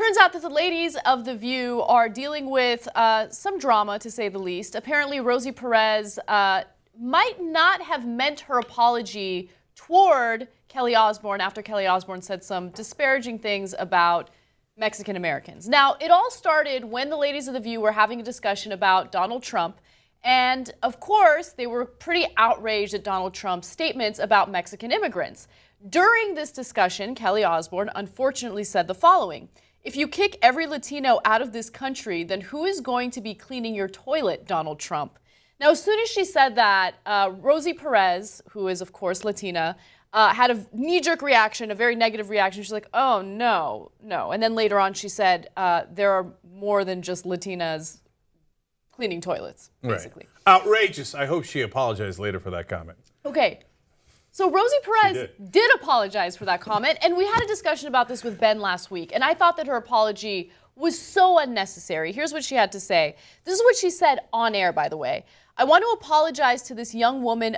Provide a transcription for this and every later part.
Turns out that the ladies of The View are dealing with some drama, to say the least. Apparently, Rosie Perez might not have meant her apology toward Kelly Osbourne after Kelly Osbourne said some disparaging things about Mexican Americans. Now, it all started when the ladies of The View were having a discussion about Donald Trump. And, of course, they were pretty outraged at Donald Trump's statements about Mexican immigrants. During this discussion, Kelly Osbourne unfortunately said the following: "If you kick every Latino out of this country, then who is going to be cleaning your toilet, Donald Trump?" Now, as soon as she said that, Rosie Perez, who is, of course, Latina, had a knee-jerk reaction, a very negative reaction. She's like, oh, no, no. And then later on she said, there are more than just Latinas cleaning toilets, basically. Right. Outrageous. I hope she apologized later for that comment. Okay. So Rosie Perez did apologize for that comment, and we had a discussion about this with Ben last week, and I thought that her apology was so unnecessary. Here's what she had to say. This is what she said on air, by the way. "I want to apologize to this young woman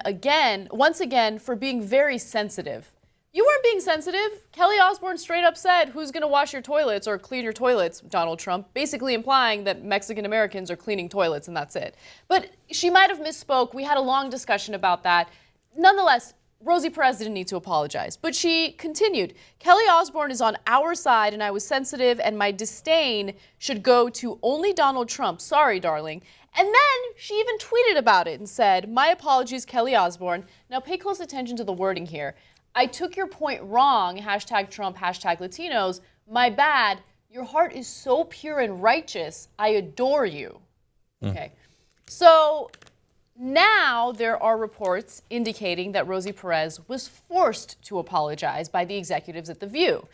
once again, for being very sensitive." You weren't being sensitive. Kelly Osbourne straight up said, "Who's going to wash your toilets or clean your toilets, Donald Trump?" Basically implying that Mexican Americans are cleaning toilets, and that's it. But she might have misspoke. We had a long discussion about that. Nonetheless, Rosie Perez didn't need to apologize, but she continued, "Kelly Osbourne is on our side, and I was sensitive, and my disdain should go to only Donald Trump. Sorry, darling." And then she even tweeted about it and said, "My apologies, Kelly Osbourne." Now pay close attention to the wording here. "I took your point wrong, hashtag Trump, hashtag Latinos. My bad. Your heart is so pure and righteous. I adore you." Okay. So now there are reports indicating that Rosie Perez was forced to apologize by the executives at The View.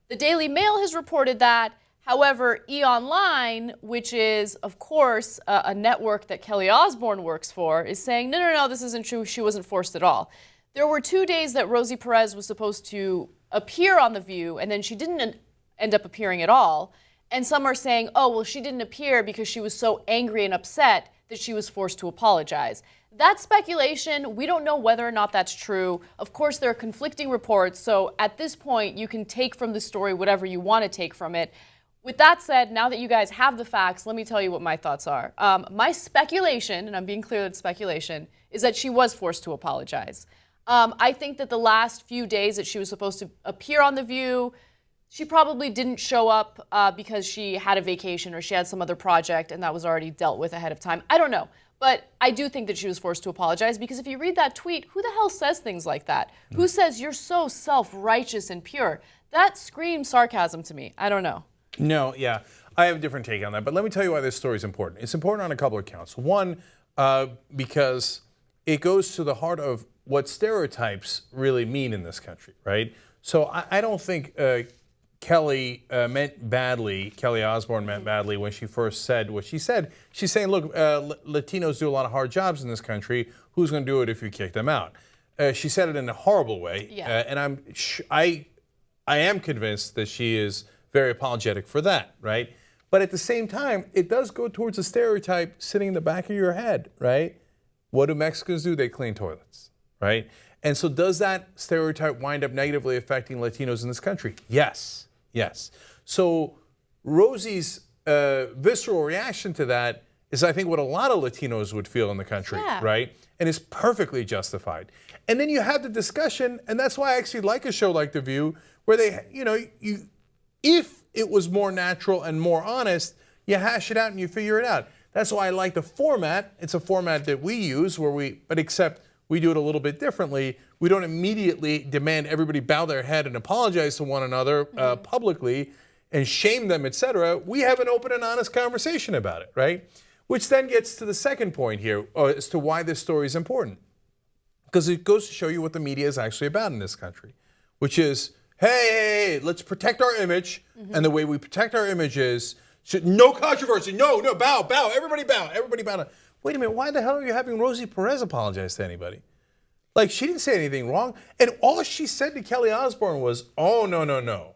The Daily Mail has reported that. However, E! which is, of course, a network that Kelly Osbourne works for, is saying, no, no, no, this isn't true. She wasn't forced at all. There were 2 days that Rosie Perez was supposed to appear on The View, and then she didn't end up appearing at all. And some are saying, oh, well, she didn't appear because she was so angry and upset that she was forced to apologize. That's speculation. We don't know whether or not that's true. Of course, there are conflicting reports, so at this point, you can take from the story whatever you want to take from it. With that said, now that you guys have the facts, let me tell you what my thoughts are. My speculation, and I'm being clear that it's speculation, is that she was forced to apologize. I think that the last few days that she was supposed to appear on The View, she probably didn't show up because she had a vacation or she had some other project and that was already dealt with ahead of time. I don't know. But I do think that she was forced to apologize because if you read that tweet, who the hell says things like that? Who says you're so self-righteous and pure? That screams sarcasm to me. I don't know. No, yeah. I have a different take on that. But let me tell you why this story is important. It's important on a couple of counts. One, because it goes to the heart of what stereotypes really mean in this country, right? So I don't think Kelly meant badly, Kelly Osbourne meant badly when she first said what she said. She's saying, look, Latinos do a lot of hard jobs in this country. Who's going to do it if you kick them out? She said it in a horrible way. Yeah. And I am convinced that she is very apologetic for that, right? But at the same time, it does go towards a stereotype sitting in the back of your head, right? What do Mexicans do? They clean toilets, right? And so does that stereotype wind up negatively affecting Latinos in this country? Yes, yes. So Rosie's visceral reaction to that is, I think, what a lot of Latinos would feel in the country, right? And is perfectly justified. And then you have the discussion, and that's why I actually like a show like The View, where they, if it was more natural and more honest, you hash it out and you figure it out. That's why I like the format. It's a format that we use but except we do it a little bit differently. We don't immediately demand everybody bow their head and apologize to one another publicly and shame them, etc. We have an open and honest conversation about it, right? Which then gets to the second point here as to why this story is important. Because it goes to show you what the media is actually about in this country, which is, hey, let's protect our image. And the way we protect our image is no controversy, no, bow, everybody bow. Wait a minute, why the hell are you having Rosie Perez apologize to anybody? Like, she didn't say anything wrong. And all she said to Kelly Osbourne was, oh, no.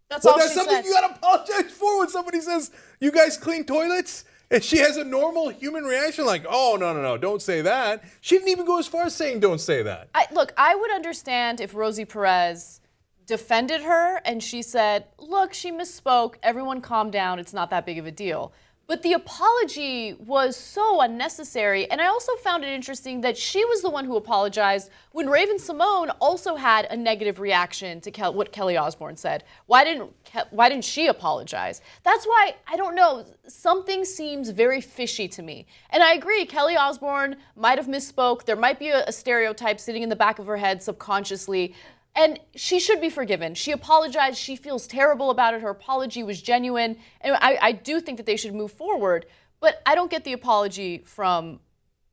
That's all she said. That's something you got to apologize for when somebody says, you guys clean toilets? And she has a normal human reaction like, oh, no, don't say that. She didn't even go as far as saying don't say that. Look, I would understand if Rosie Perez defended her, and she said, look, she misspoke. Everyone calm down. It's not that big of a deal. But the apology was so unnecessary, and I also found it interesting that she was the one who apologized when Raven-Symone also had a negative reaction to what Kelly Osbourne said. Why didn't she apologize? That's why, I don't know, something seems very fishy to me. And I agree, Kelly Osbourne might have misspoke. There might be a stereotype sitting in the back of her head subconsciously. And she should be forgiven. She apologized. She feels terrible about it. Her apology was genuine. And I do think that they should move forward. But I don't get the apology from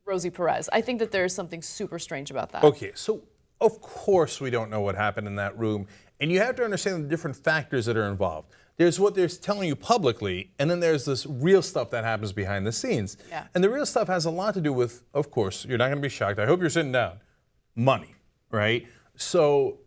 Rosie Perez. I think that there's something super strange about that. Okay, so of course we don't know what happened in that room. And you have to understand the different factors that are involved. There's what they're telling you publicly, and then there's this real stuff that happens behind the scenes. Yeah. And the real stuff has a lot to do with, of course, you're not going to be shocked. I hope you're sitting down. Money, right? So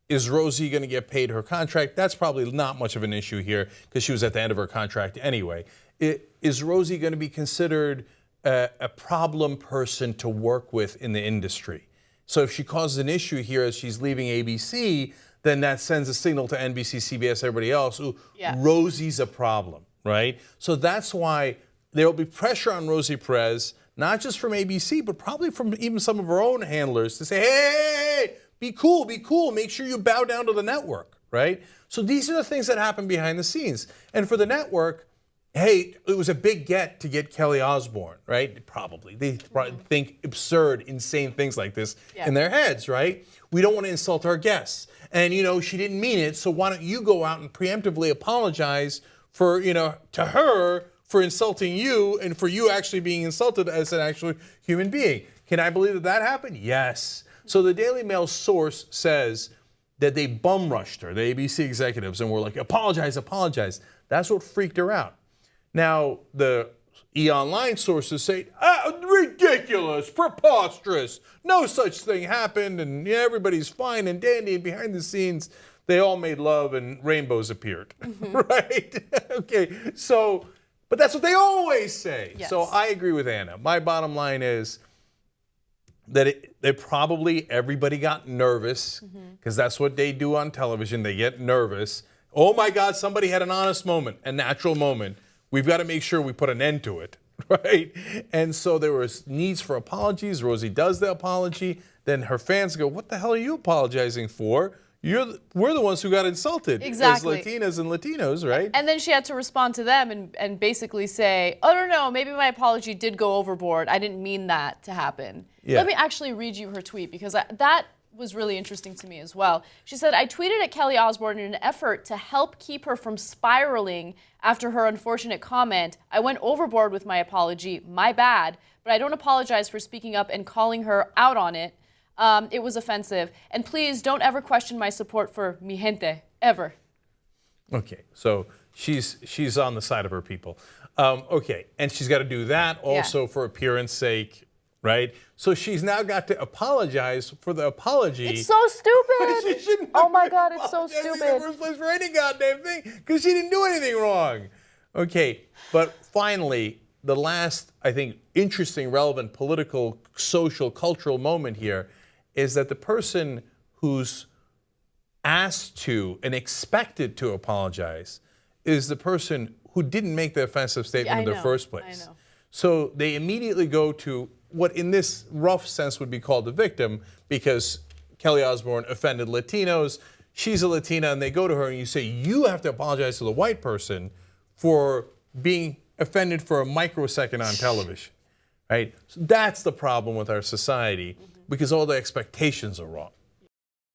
is Rosie going to get paid her contract? That's probably not much of an issue here because she was at the end of her contract anyway. Is Rosie going to be considered a problem person to work with in the industry? So if she causes an issue here as she's leaving ABC, then that sends a signal to NBC, CBS, everybody else, ooh, yeah, Rosie's a problem, right? So that's why there will be pressure on Rosie Perez, not just from ABC, but probably from even some of her own handlers to say, hey, be cool, make sure you bow down to the network, right? So these are the things that happen behind the scenes. And for the network, hey, it was a big get to get Kelly Osbourne, right? Probably. They probably think absurd, insane things like this in their heads, right? We don't want to insult our guests. And, you know, she didn't mean it, so why don't you go out and preemptively apologize for, you know, to her for insulting you and for you actually being insulted as an actual human being. Can I believe that that happened? Yes. So the Daily Mail source says that they bum rushed her, the ABC executives, and were like, apologize. That's what freaked her out. Now, the E-Online sources say, ridiculous, preposterous, no such thing happened, and everybody's fine and dandy, and behind the scenes, they all made love and rainbows appeared, right? Okay, so, but that's what they always say. Yes. So I agree with Anna. My bottom line is that they probably, everybody got nervous, because that's what they do on television. They get nervous. Oh my God, somebody had an honest moment, a natural moment. We've got to make sure we put an end to it, right? And so there was needs for apologies. Rosie does the apology. Then her fans go, what the hell are you apologizing for? We're the ones who got insulted as Latinas and Latinos, right? And then she had to respond to them and basically say, oh, no, maybe my apology did go overboard. I didn't mean that to happen. Yeah. Let me actually read you her tweet, because that was really interesting to me as well. She said, I tweeted at Kelly Osbourne in an effort to help keep her from spiraling after her unfortunate comment. I went overboard with my apology, my bad, but I don't apologize for speaking up and calling her out on it. It was offensive. And please don't ever question my support for mi gente, ever. Okay, so she's on the side of her people. Okay, and she's got to do that also for appearance sake, right? So she's now got to apologize for the apology. It's so stupid. She shouldn't oh my God, it's so stupid. In the first place for any goddamn thing, because she didn't do anything wrong. Okay, but finally, the last, I think, interesting, relevant political, social, cultural moment here is that the person who's asked to and expected to apologize is the person who didn't make the offensive statement in the first place. I know. So they immediately go to what in this rough sense would be called the victim, because Kelly Osbourne offended Latinos. She's a Latina, and they go to her and you say, you have to apologize to the white person for being offended for a microsecond on television, right? So that's the problem with our society, because all the expectations are wrong.